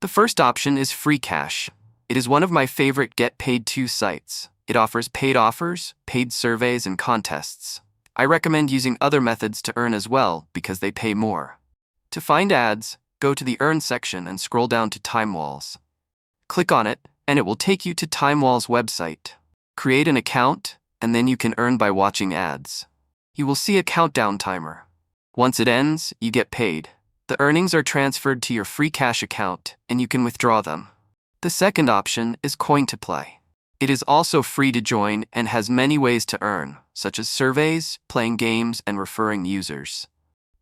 The first option is Freecash. It is one of my favorite Get Paid To sites. It offers paid offers, paid surveys, and contests. I recommend using other methods to earn as well because they pay more. To find ads, go to the Earn section and scroll down to TimeWall's. Click on it, and it will take you to TimeWall's website. Create an account, and then you can earn by watching ads. You will see a countdown timer. Once it ends, you get paid. The earnings are transferred to your Freecash account, and you can withdraw them. The second option is Coin to Play. It is also free to join and has many ways to earn, such as surveys, playing games, and referring users.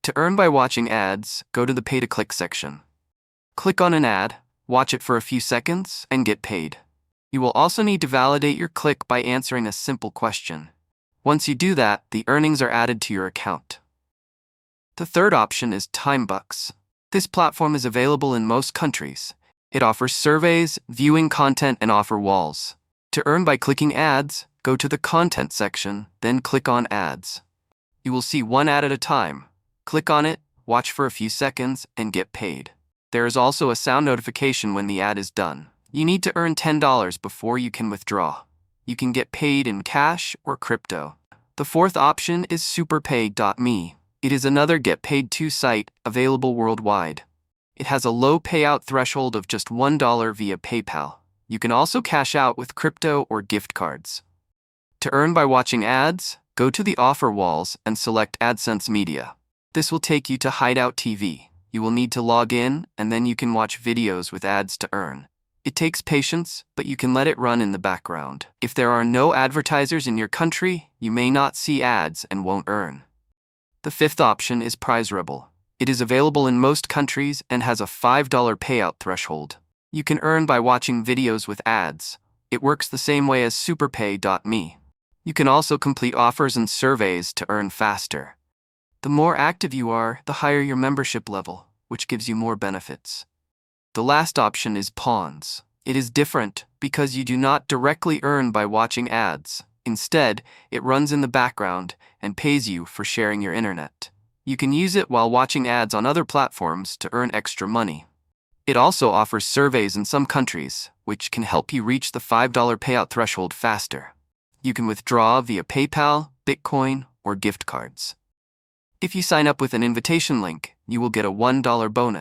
To earn by watching ads, go to the Pay to Click section. Click on an ad, watch it for a few seconds, and get paid. You will also need to validate your click by answering a simple question. Once you do that, the earnings are added to your account. The third option is TimeBucks. This platform is available in most countries. It offers surveys, viewing content, and offer walls. To earn by clicking ads, go to the Content section, then click on Ads. You will see one ad at a time. Click on it, watch for a few seconds, and get paid. There is also a sound notification when the ad is done. You need to earn $10 before you can withdraw. You can get paid in cash or crypto. The fourth option is superpay.me. It is another Get Paid To site available worldwide. It has a low payout threshold of just $1 via PayPal. You can also cash out with crypto or gift cards. To earn by watching ads, go to the offer walls and select AdSense Media. This will take you to Hideout TV. You will need to log in, and then you can watch videos with ads to earn. It takes patience, but you can let it run in the background. If there are no advertisers in your country, you may not see ads and won't earn. The fifth option is PrizeRebel. It is available in most countries and has a $5 payout threshold. You can earn by watching videos with ads. It works the same way as superpay.me. You can also complete offers and surveys to earn faster. The more active you are, the higher your membership level, which gives you more benefits. The last option is Pawns. It is different because you do not directly earn by watching ads. Instead, it runs in the background and pays you for sharing your internet. You can use it while watching ads on other platforms to earn extra money. It also offers surveys in some countries, which can help you reach the $5 payout threshold faster. You can withdraw via PayPal, Bitcoin, or gift cards. If you sign up with an invitation link, you will get a $1 bonus.